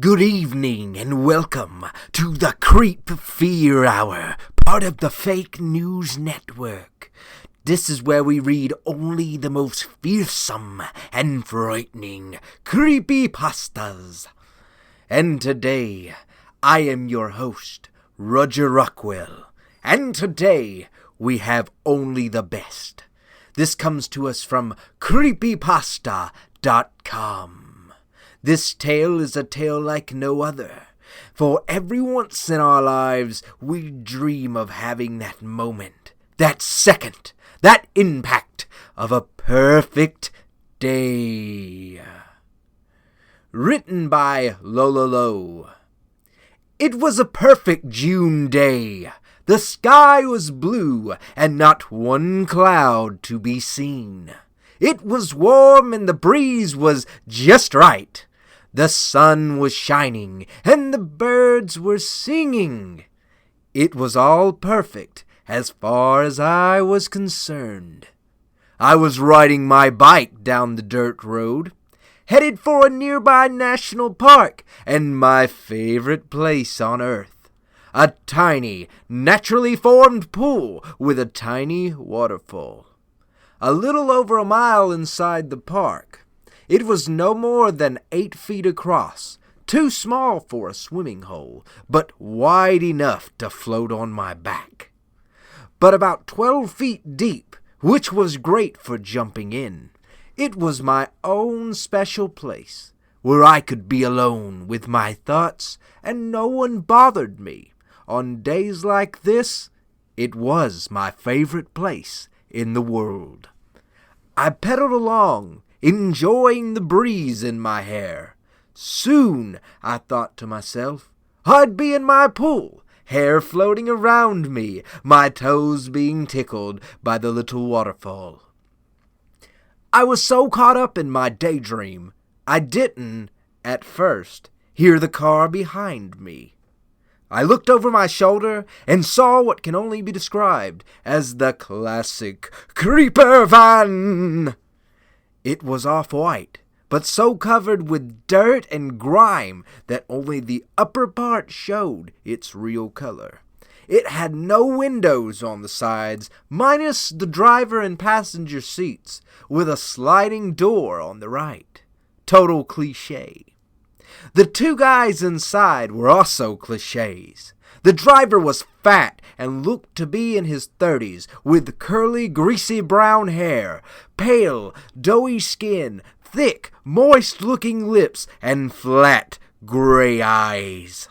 Good evening and welcome to the Creep Fear Hour, part of the Fake News Network. This is where we read only the most fearsome and frightening creepypastas. And today, I am your host, Roger Rockwell. And today, we have only the best. This comes to us from creepypasta.com. This tale is a tale like no other, for every once in our lives we dream of having that moment, that second, that impact of a perfect day. Written by Lololo. It was a perfect June day. The sky was blue and not one cloud to be seen. It was warm and the breeze was just right. The sun was shining, and the birds were singing. It was all perfect, as far as I was concerned. I was riding my bike down the dirt road, headed for a nearby national park and my favorite place on earth. A tiny, naturally formed pool with a tiny waterfall. A little over a mile inside the park. It was no more than 8 feet across, too small for a swimming hole, but wide enough to float on my back. But about 12 feet deep, which was great for jumping in. It was my own special place, where I could be alone with my thoughts and no one bothered me. On days like this, it was my favorite place in the world. I pedaled along, enjoying the breeze in my hair. Soon, I thought to myself, I'd be in my pool, hair floating around me, my toes being tickled by the little waterfall. I was so caught up in my daydream, I didn't, at first, hear the car behind me. I looked over my shoulder and saw what can only be described as the classic creeper van. It was off-white, but so covered with dirt and grime that only the upper part showed its real color. It had no windows on the sides, minus the driver and passenger seats, with a sliding door on the right. Total cliché. The two guys inside were also clichés. The driver was fat and looked to be in his 30s, with curly, greasy brown hair, pale, doughy skin, thick, moist-looking lips, and flat, gray eyes.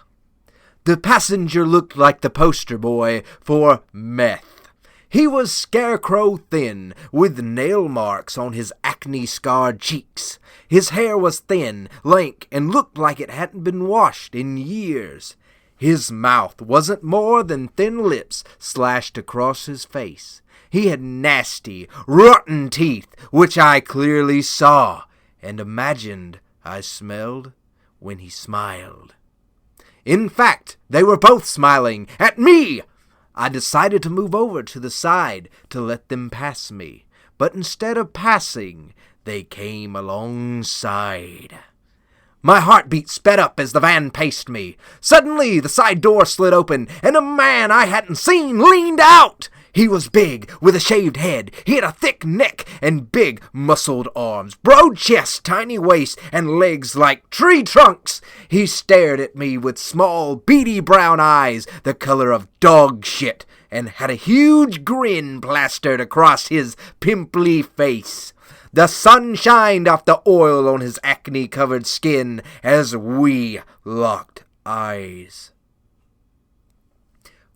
The passenger looked like the poster boy for meth. He was scarecrow thin, with nail marks on his acne-scarred cheeks. His hair was thin, lank, and looked like it hadn't been washed in years. His mouth wasn't more than thin lips slashed across his face. He had nasty, rotten teeth, which I clearly saw, and imagined I smelled when he smiled. In fact, they were both smiling at me. I decided to move over to the side to let them pass me, but instead of passing, they came alongside. My heartbeat sped up as the van paced me. Suddenly, the side door slid open, and a man I hadn't seen leaned out. He was big, with a shaved head. He had a thick neck and big, muscled arms, broad chest, tiny waist, and legs like tree trunks. He stared at me with small, beady brown eyes, the color of dog shit, and had a huge grin plastered across his pimply face. The sun shined off the oil on his acne-covered skin as we locked eyes.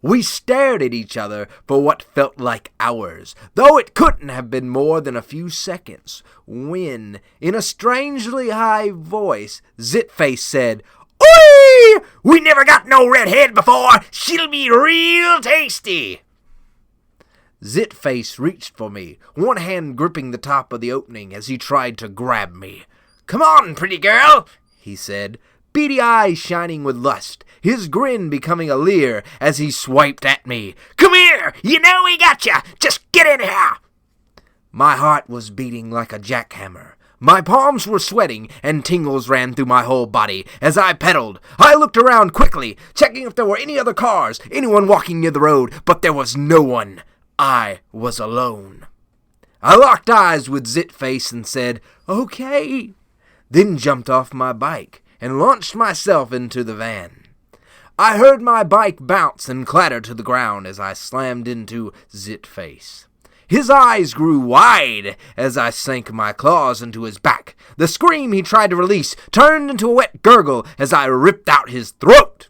We stared at each other for what felt like hours, though it couldn't have been more than a few seconds, when, in a strangely high voice, Zitface said, "Oi! We never got no redhead before! She'll be real tasty!" Zitface reached for me, one hand gripping the top of the opening as he tried to grab me. "Come on, pretty girl," he said, beady eyes shining with lust, his grin becoming a leer as he swiped at me. "Come here! You know we got ya! Just get in here!" My heart was beating like a jackhammer. My palms were sweating, and tingles ran through my whole body as I pedaled. I looked around quickly, checking if there were any other cars, anyone walking near the road, but there was no one. I was alone. I locked eyes with Zitface and said, "Okay," then jumped off my bike and launched myself into the van. I heard my bike bounce and clatter to the ground as I slammed into Zitface. His eyes grew wide as I sank my claws into his back. The scream he tried to release turned into a wet gurgle as I ripped out his throat.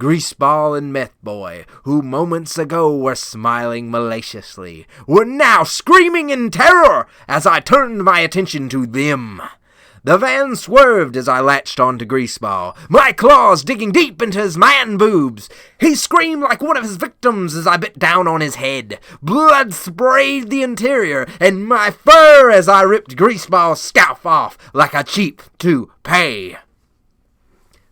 Greaseball and Meth Boy, who moments ago were smiling maliciously, were now screaming in terror as I turned my attention to them. The van swerved as I latched onto Greaseball, my claws digging deep into his man boobs. He screamed like one of his victims as I bit down on his head. Blood sprayed the interior and my fur as I ripped Greaseball's scalp off like a cheap toupee.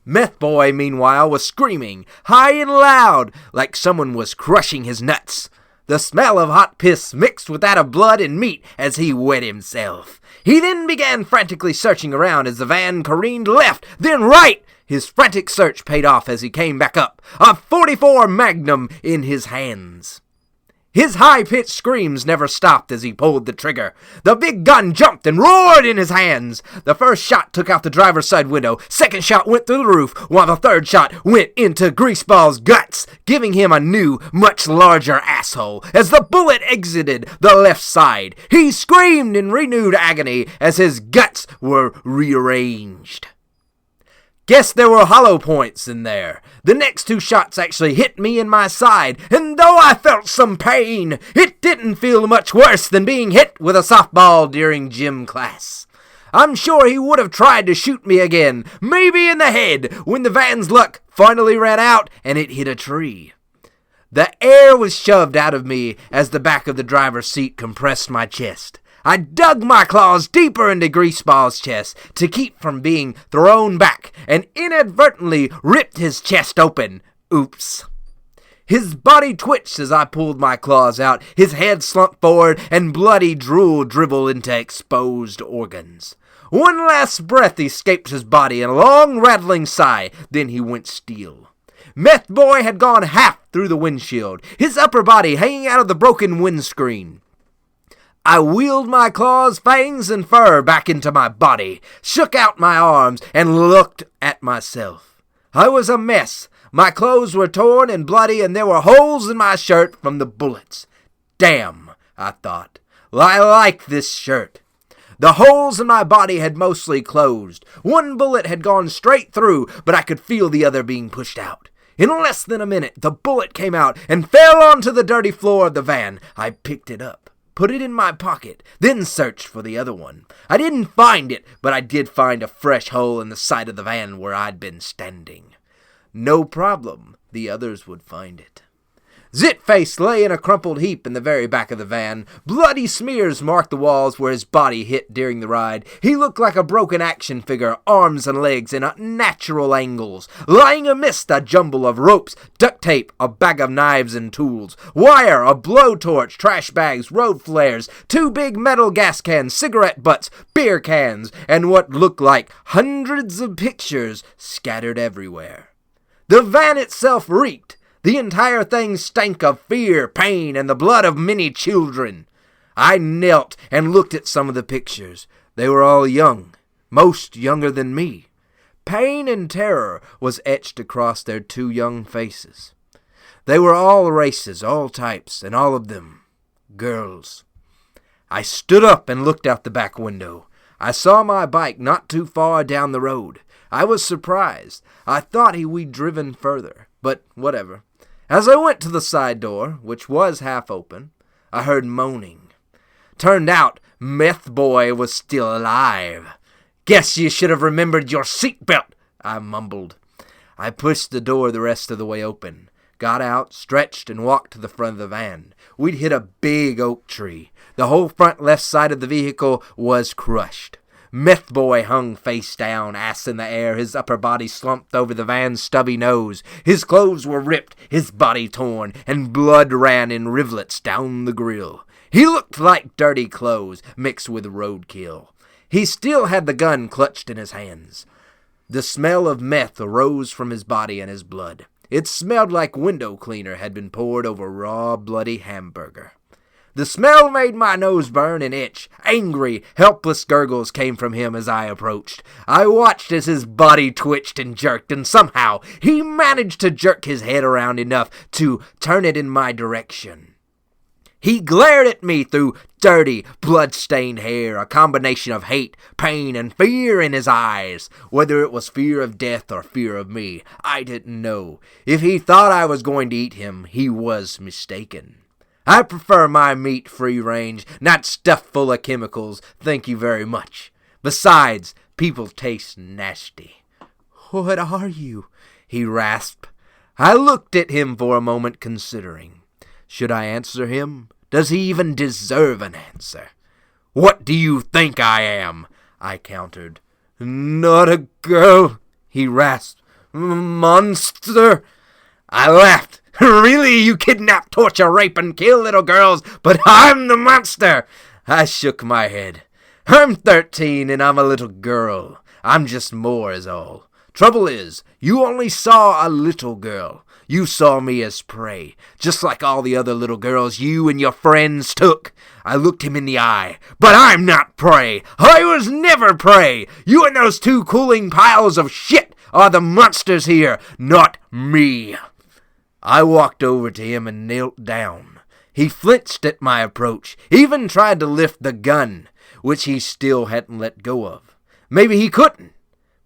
Meth Boy, meanwhile, was screaming, high and loud, like someone was crushing his nuts. The smell of hot piss mixed with that of blood and meat as he wet himself. He then began frantically searching around as the van careened left, then right. His frantic search paid off as he came back up, a .44 Magnum in his hands. His high-pitched screams never stopped as he pulled the trigger. The big gun jumped and roared in his hands. The first shot took out the driver's side window. Second shot went through the roof, while the third shot went into Greaseball's guts, giving him a new, much larger asshole. As the bullet exited the left side, he screamed in renewed agony as his guts were rearranged. Guess there were hollow points in there. The next two shots actually hit me in my side, and though I felt some pain, it didn't feel much worse than being hit with a softball during gym class. I'm sure he would have tried to shoot me again, maybe in the head, when the van's luck finally ran out and it hit a tree. The air was shoved out of me as the back of the driver's seat compressed my chest. I dug my claws deeper into Greaseball's chest to keep from being thrown back and inadvertently ripped his chest open. Oops. His body twitched as I pulled my claws out, his head slumped forward, and bloody drool dribbled into exposed organs. One last breath escaped his body in a long rattling sigh, then he went still. Meth Boy had gone half through the windshield, his upper body hanging out of the broken windscreen. I wheeled my claws, fangs, and fur back into my body, shook out my arms, and looked at myself. I was a mess. My clothes were torn and bloody, and there were holes in my shirt from the bullets. Damn, I thought. I like this shirt. The holes in my body had mostly closed. One bullet had gone straight through, but I could feel the other being pushed out. In less than a minute, the bullet came out and fell onto the dirty floor of the van. I picked it up, put it in my pocket, then searched for the other one. I didn't find it, but I did find a fresh hole in the side of the van where I'd been standing. No problem, the others would find it. Zitface lay in a crumpled heap in the very back of the van. Bloody smears marked the walls where his body hit during the ride. He looked like a broken action figure, arms and legs in unnatural angles. Lying amidst a jumble of ropes, duct tape, a bag of knives and tools, wire, a blowtorch, trash bags, road flares, two big metal gas cans, cigarette butts, beer cans, and what looked like hundreds of pictures scattered everywhere. The van itself reeked. The entire thing stank of fear, pain, and the blood of many children. I knelt and looked at some of the pictures. They were all young, most younger than me. Pain and terror was etched across their two young faces. They were all races, all types, and all of them girls. I stood up and looked out the back window. I saw my bike not too far down the road. I was surprised. I thought we'd driven further, but whatever. As I went to the side door, which was half open, I heard moaning. Turned out, Meth Boy was still alive. "Guess you should have remembered your seatbelt," I mumbled. I pushed the door the rest of the way open, got out, stretched, and walked to the front of the van. We'd hit a big oak tree. The whole front left side of the vehicle was crushed. Meth Boy hung face down, ass in the air, his upper body slumped over the van's stubby nose. His clothes were ripped, his body torn, and blood ran in rivulets down the grill. He looked like dirty clothes mixed with roadkill. He still had the gun clutched in his hands. The smell of meth arose from his body and his blood. It smelled like window cleaner had been poured over raw, bloody hamburger. The smell made my nose burn and itch. Angry, helpless gurgles came from him as I approached. I watched as his body twitched and jerked, and somehow he managed to jerk his head around enough to turn it in my direction. He glared at me through dirty, blood-stained hair, a combination of hate, pain, and fear in his eyes. Whether it was fear of death or fear of me, I didn't know. If he thought I was going to eat him, he was mistaken. I prefer my meat free range, not stuffed full of chemicals, thank you very much. Besides, people taste nasty. "What are you?" he rasped. I looked at him for a moment, considering. Should I answer him? Does he even deserve an answer? "What do you think I am?" I countered. "Not a girl," he rasped. "Monster." I laughed. "Really, you kidnap, torture, rape, and kill little girls, but I'm the monster." I shook my head. "I'm 13 and I'm a little girl. I'm just more is all. Trouble is, you only saw a little girl. You saw me as prey, just like all the other little girls you and your friends took." I looked him in the eye. "But I'm not prey. I was never prey. You and those two cooling piles of shit are the monsters here, not me." I walked over to him and knelt down. He flinched at my approach, even tried to lift the gun, which he still hadn't let go of. Maybe he couldn't,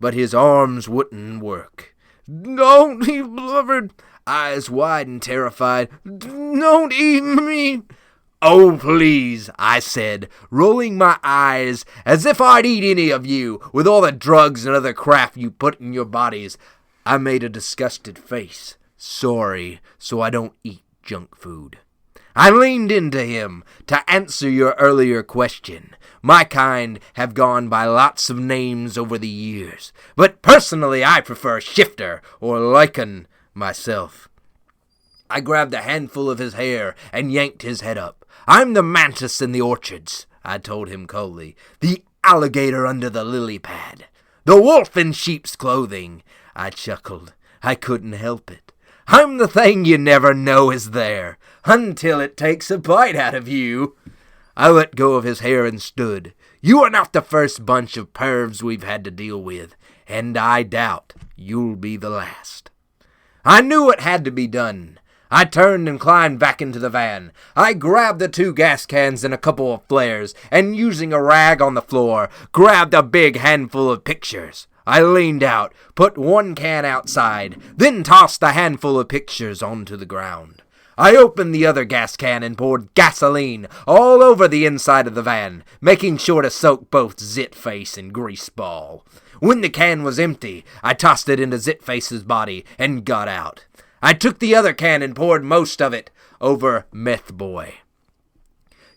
but his arms wouldn't work. "Don't," he blubbered, eyes wide and terrified. "Don't eat me." "Oh, please," I said, rolling my eyes as if I'd eat any of you, with all the drugs and other crap you put in your bodies. I made a disgusted face. "Sorry, so I don't eat junk food." I leaned into him to answer your earlier question. My kind have gone by lots of names over the years, but personally I prefer Shifter or Lycan myself. I grabbed a handful of his hair and yanked his head up. "I'm the mantis in the orchards," I told him coldly. "The alligator under the lily pad. The wolf in sheep's clothing." I chuckled. I couldn't help it. "I'm the thing you never know is there, until it takes a bite out of you." I let go of his hair and stood. "You are not the first bunch of pervs we've had to deal with, and I doubt you'll be the last." I knew it had to be done. I turned and climbed back into the van. I grabbed the 2 gas cans and a couple of flares, and using a rag on the floor, grabbed a big handful of pictures. I leaned out, put 1 can outside, then tossed the handful of pictures onto the ground. I opened the other gas can and poured gasoline all over the inside of the van, making sure to soak both Zitface and Greaseball. When the can was empty, I tossed it into Zitface's body and got out. I took the other can and poured most of it over Meth Boy.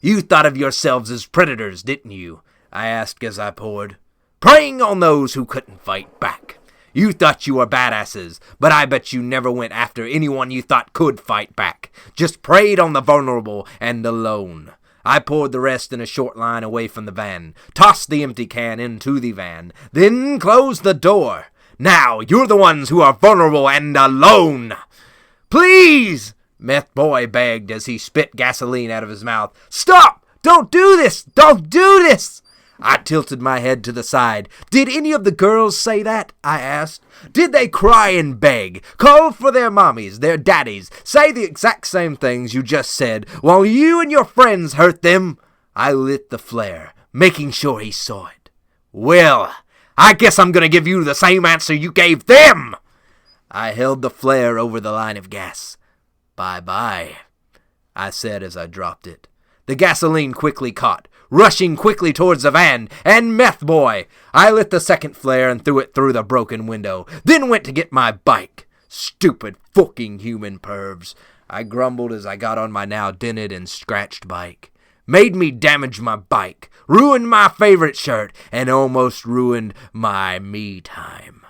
"You thought of yourselves as predators, didn't you?" I asked as I poured. "Preying on those who couldn't fight back. You thought you were badasses, but I bet you never went after anyone you thought could fight back. Just preyed on the vulnerable and alone." I poured the rest in a short line away from the van, tossed the empty can into the van, then closed the door. "Now you're the ones who are vulnerable and alone." "Please," Meth Boy begged as he spit gasoline out of his mouth. "Stop! Don't do this! Don't do this!" I tilted my head to the side. "Did any of the girls say that?" I asked. "Did they cry and beg, call for their mommies, their daddies, say the exact same things you just said, while you and your friends hurt them?" I lit the flare, making sure he saw it. "Well, I guess I'm gonna give you the same answer you gave them!" I held the flare over the line of gas. "Bye-bye," I said as I dropped it. The gasoline quickly caught, rushing quickly towards the van and Meth Boy. I lit the second flare and threw it through the broken window, then went to get my bike. "Stupid fucking human pervs," I grumbled as I got on my now dented and scratched bike. "Made me damage my bike, ruined my favorite shirt, and almost ruined my me time."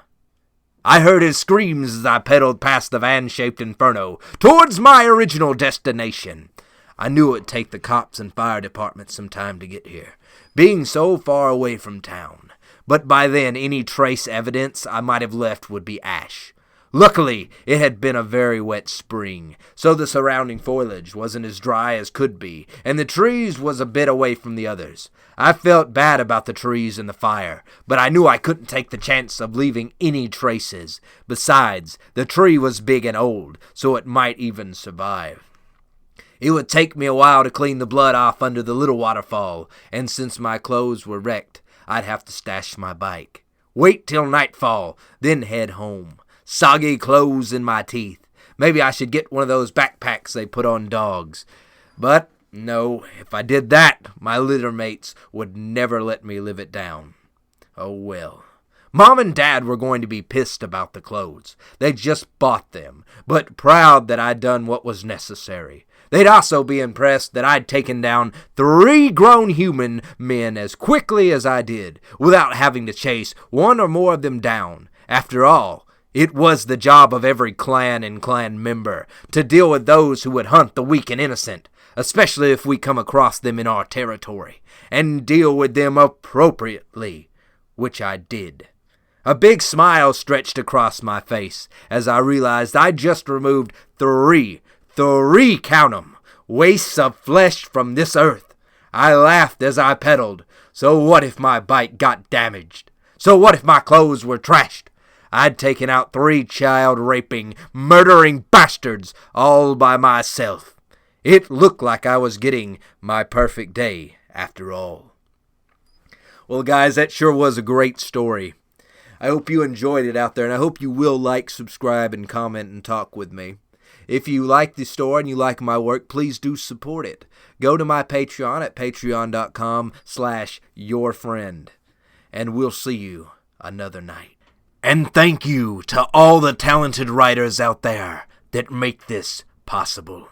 I heard his screams as I pedaled past the van-shaped inferno, towards my original destination. I knew it would take the cops and fire department some time to get here, being so far away from town. But by then, any trace evidence I might have left would be ash. Luckily, it had been a very wet spring, so the surrounding foliage wasn't as dry as could be, and the trees was a bit away from the others. I felt bad about the trees and the fire, but I knew I couldn't take the chance of leaving any traces. Besides, the tree was big and old, so it might even survive. It would take me a while to clean the blood off under the little waterfall, and since my clothes were wrecked, I'd have to stash my bike. Wait till nightfall, then head home. Soggy clothes in my teeth. Maybe I should get one of those backpacks they put on dogs. But no, if I did that, my litter mates would never let me live it down. Oh well. Mom and Dad were going to be pissed about the clothes. They'd just bought them, but proud that I'd done what was necessary. They'd also be impressed that I'd taken down 3 grown human men as quickly as I did, without having to chase one or more of them down. After all, it was the job of every clan and clan member to deal with those who would hunt the weak and innocent, especially if we come across them in our territory, and deal with them appropriately, which I did. A big smile stretched across my face as I realized I'd just removed 3, count 'em, wastes of flesh from this earth. I laughed as I pedaled. So what if my bike got damaged? So what if my clothes were trashed? I'd taken out 3 child-raping, murdering bastards all by myself. It looked like I was getting my perfect day after all. Well, guys, that sure was a great story. I hope you enjoyed it out there, and I hope you will like, subscribe, and comment and talk with me. If you like the story and you like my work, please do support it. Go to my Patreon at patreon.com/yourfriend, and we'll see you another night. And thank you to all the talented writers out there that make this possible.